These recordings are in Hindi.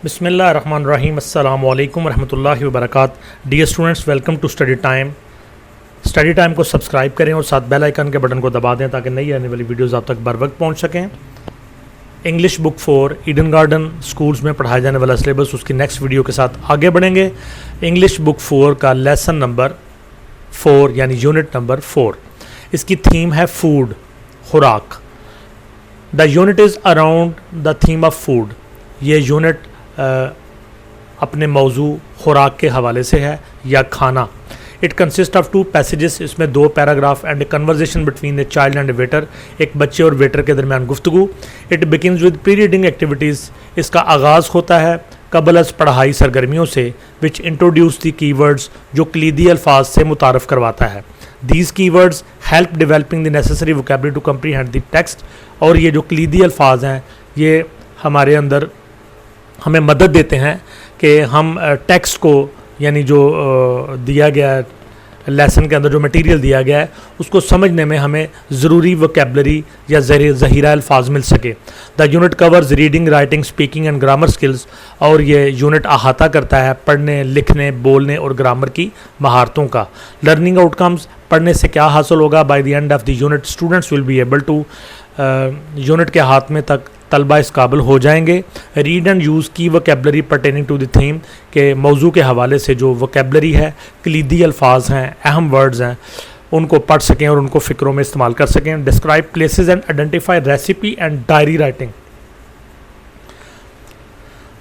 बिस्मिल्लाहिर्रहमानिर्रहीम अस्सलामु अलैकुम रहमतुल्लाहि व बरकातहू। Dear students, welcome to study time. Study time को सब्सक्राइब करें और साथ बेल आइकन के बटन को दबा दें ताकि नई आने वाली वीडियोस आप तक बर वक्त पहुँच सकें। English book 4 Eden garden schools में पढ़ाया जाने वाला सिलेबस, उसकी नेक्स्ट वीडियो के साथ आगे बढ़ेंगे। इंग्लिश बुक 4 का लेसन नंबर 4 यानी यूनिट नंबर 4, इसकी थीम है फूड, खुराक। The unit is around the theme of food. ये यूनिट अपने मौजू खुराक के हवाले से है या खाना। इट कंसिस्ट ऑफ 2 पैसेजेस, इसमें 2 paragraph and A conversation between a child and A waiter, एक बच्चे और वेटर के दरमियान गुफ्तगू। It begins with pre reading activities, इसका आगाज़ होता है कबल अज़ पढ़ाई सरगर्मियों से, विच इंट्रोड्यूस दी कीवर्ड्स, जो कलीदी अल्फाज से मुतारफ़ करवाता है। These keywords help developing the necessary vocabulary to comprehend the text. और ये जो कलीदी अल्फाज हैं ये हमारे अंदर हमें मदद देते हैं कि हम टेक्स्ट को, यानी जो दिया गया लेसन के अंदर जो मटेरियल दिया गया है उसको समझने में हमें ज़रूरी वोकेबलरी या ज़हीरा अल्फाज मिल सके। The unit covers reading, writing, speaking and grammar skills. और ये यूनिट अहाता करता है पढ़ने, लिखने, बोलने और ग्रामर की महारतों का। लर्निंग आउटकम्स, पढ़ने से क्या हासिल होगा। By the end of the unit students will be able to, unit के हाथ में तक तलबा इस काबिल हो जाएंगे। रीड एंड यूज़ की vocabulary pertaining to the theme, के मौजू के हवाले से जो वोकेबलरी है, कलीदी अल्फाज हैं, अहम वर्ड्स हैं, उनको पढ़ सकें और उनको फ़िक्रों में इस्तेमाल कर सकें। Describe places and identify recipe and diary writing,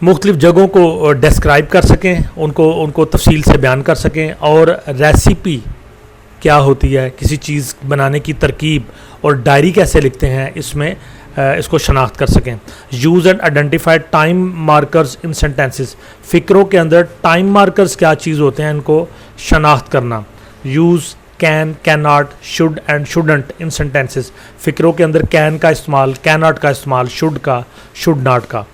मुख्तलिफ़ जगहों को डिस्क्राइब कर सकें, उनको तफसील से बयान कर सकें। और रेसिपी क्या होती है, किसी चीज़ बनाने की तरकीब, और डायरी कैसे लिखते हैं, इसमें इसको शनाख्त कर सकें। Use and identify time markers in sentences, फ़िक्रों के अंदर टाइम मार्कर्स क्या चीज़ होते हैं, इनको शनाख्त करना। Use can, can not, should and shouldn't in sentences, फ़िक्रों के अंदर कैन का इस्तेमाल, कैन नॉट का इस्तेमाल, शुड का, शुड नॉट का।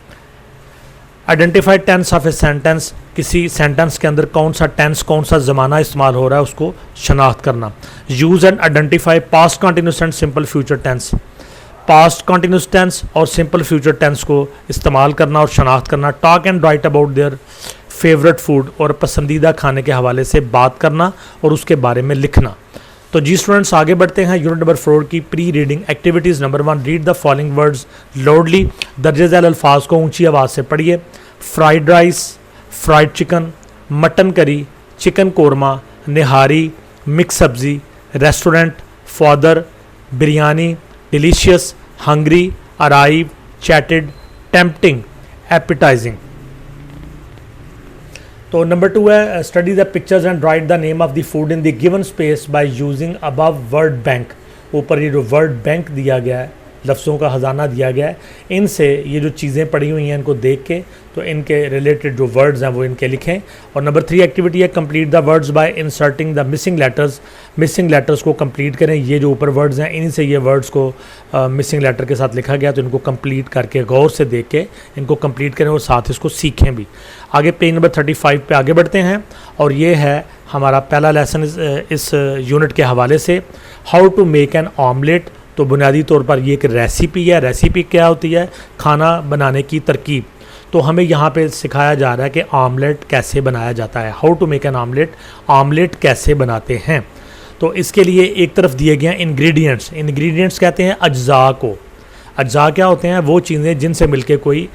Identify tense of a sentence, किसी सेंटेंस के अंदर कौन सा टेंस, कौन सा ज़माना इस्तेमाल हो रहा है उसको शनाख्त करना। Use and identify past continuous and simple future tense, past continuous tense और सिंपल फ्यूचर टेंस को इस्तेमाल करना और शनाख्त करना। Talk and write about their favourite food, और पसंदीदा खाने के हवाले से बात करना और उसके बारे में लिखना। तो जी स्टूडेंट्स, आगे बढ़ते हैं यूनिट नंबर 4 की pre reading activities. Number 1, read the following words loudly, दर्जे झैल अल्फाज को ऊंची आवाज़ से पढ़िए। Fried rice, fried chicken, mutton curry, chicken korma, nihari, mix sabzi, restaurant, father, biryani, delicious, hungry, arrive, chatted, tempting, appetising. तो नंबर 2 है study the pictures and write the name of the food in the given space by using above word bank. ऊपर ये जो वर्ड बैंक दिया गया है, लफ्ज़ों का ख़जाना दिया गया है, इनसे ये जो चीज़ें पड़ी हुई हैं इनको देख के तो इनके रिलेटेड जो वर्ड्स हैं वो इनके लिखें। और नंबर 3 एक्टिविटी है complete the words by inserting the missing letters, missing letters को कंप्लीट करें। ये जो ऊपर वर्ड्स हैं इन्हीं से ये वर्ड्स को मिसिंग लेटर के साथ लिखा गया, तो इनको कंप्लीट करके गौर से देख के इनको कंप्लीट करें और साथ इसको सीखें भी। आगे पेज नंबर 35 पे आगे बढ़ते हैं और ये है हमारा पहला लेसन इस यूनिट के हवाले से, how to make an omelette. तो बुनियादी तौर पर ये एक रेसिपी है। रेसिपी क्या होती है, खाना बनाने की तरकीब। तो हमें यहाँ पे सिखाया जा रहा है कि ऑमलेट कैसे बनाया जाता है, how to make an omelette, omelette कैसे बनाते हैं। तो इसके लिए एक तरफ दिए गए हैं इंग्रेडिएंट्स, इंग्रेडिएंट्स कहते हैं अज्जा को। अज्जा क्या होते हैं, वो चीज़ें जिनसे मिलके कोई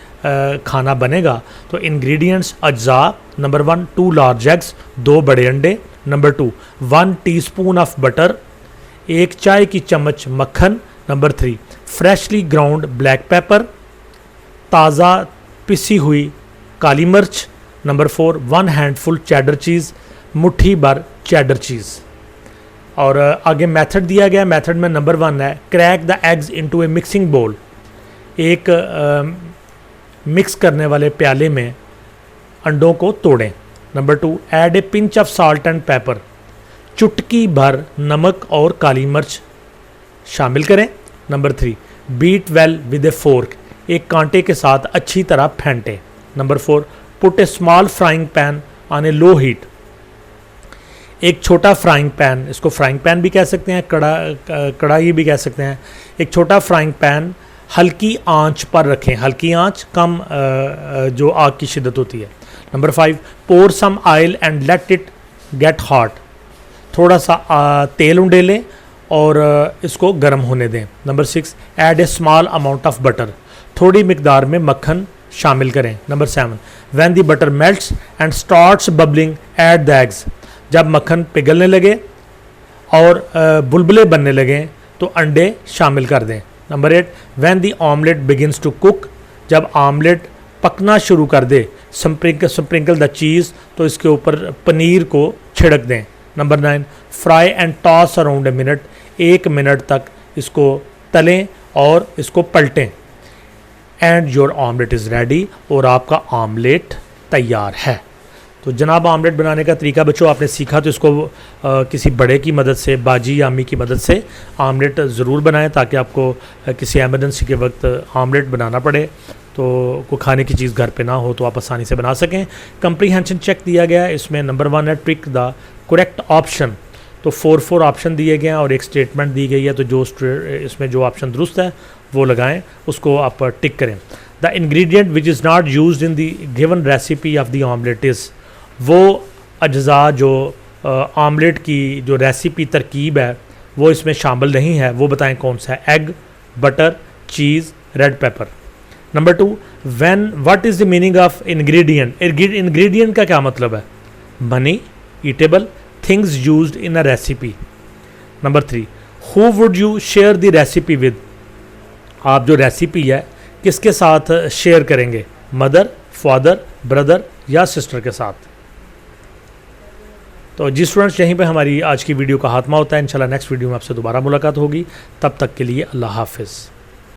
खाना बनेगा। तो इंग्रेडिएंट्स अज्जा, नंबर 1 2 लार्ज एग्स, 2 बड़े अंडे। नंबर 2 1 टीस्पून ऑफ बटर, 1 चाय की चम्मच मक्खन। Number 3 freshly ground black pepper, ताज़ा पिसी हुई काली मिर्च। नंबर 4 1 हैंडफुल चेडर चीज़, मुट्ठी भर चेडर चीज़। और आगे मेथड दिया गया, मेथड में नंबर 1 है crack the eggs into a mixing bowl, एक मिक्स करने वाले प्याले में अंडों को तोड़ें। Number 2 add a pinch of salt and pepper, चुटकी भर नमक और काली मिर्च शामिल करें। Number 3 beat well with a fork, एक कांटे के साथ अच्छी तरह फेंटें। Number 4 put a small frying pan on a low heat, एक छोटा फ्राइंग पैन, इसको फ्राइंग पैन भी कह सकते हैं, कढ़ाई भी कह सकते हैं। एक छोटा फ्राइंग पैन हल्की आंच पर रखें, हल्की आंच कम जो आग की शिद्दत होती है। Number 5, pour some oil and let it get hot, थोड़ा सा तेल उंडेलें और इसको गर्म होने दें। Number 6, add a small amount of butter, थोड़ी मिकदार में मक्खन शामिल करें। Number 7, when the butter melts and starts bubbling add the eggs, जब मक्खन पिघलने लगे और बुलबुले बनने लगें तो अंडे शामिल कर दें। Number 8, when the omelette begins to cook, जब आमलेट पकना शुरू कर दे स्प्रिंकल द चीज़, तो इसके ऊपर पनीर को छिड़क दें। Number 9, fry and toss around a minute, 1 minute तक इसको तलें और इसको पलटें। And your omelette is ready, और आपका ऑमलेट तैयार है। तो जनाब आमलेट बनाने का तरीका बच्चों आपने सीखा, तो इसको किसी बड़े की मदद से, बाजी या अम्मी की मदद से आमलेट ज़रूर बनाएं, ताकि आपको किसी एमरजेंसी के वक्त आमलेट बनाना पड़े तो कोई खाने की चीज़ घर पे ना हो तो आप आसानी से बना सकें। कंप्रीहेंशन चेक दिया गया है, इसमें नंबर 1 है ट्रिक द करेक्ट ऑप्शन, तो 4 ऑप्शन दिए गए हैं और एक स्टेटमेंट दी गई है, तो जो इसमें जो ऑप्शन दुरुस्त है वो लगाएं, उसको आप टिक करें। The ingredient which is not used in the given recipe of the omelette is, वो अज्जा जो आमलेट की जो रेसिपी तरकीब है वो इसमें शामिल नहीं है, वो बताएं कौन सा है। Egg, butter, cheese, red pepper. Number 2, what is the meaning of ingredient, ingredient का क्या मतलब है। Money, eatable, things used in a recipe. Number 3, who would you share the recipe with, आप जो रेसिपी है किसके साथ शेयर करेंगे, मदर, फादर, ब्रदर या सिस्टर के साथ। तो जी स्टूडेंट्स, यहीं पे हमारी आज की वीडियो का खात्मा होता है। इंशाल्लाह नेक्स्ट वीडियो में आपसे दोबारा मुलाकात होगी, तब तक के लिए अल्लाह हाफिज़।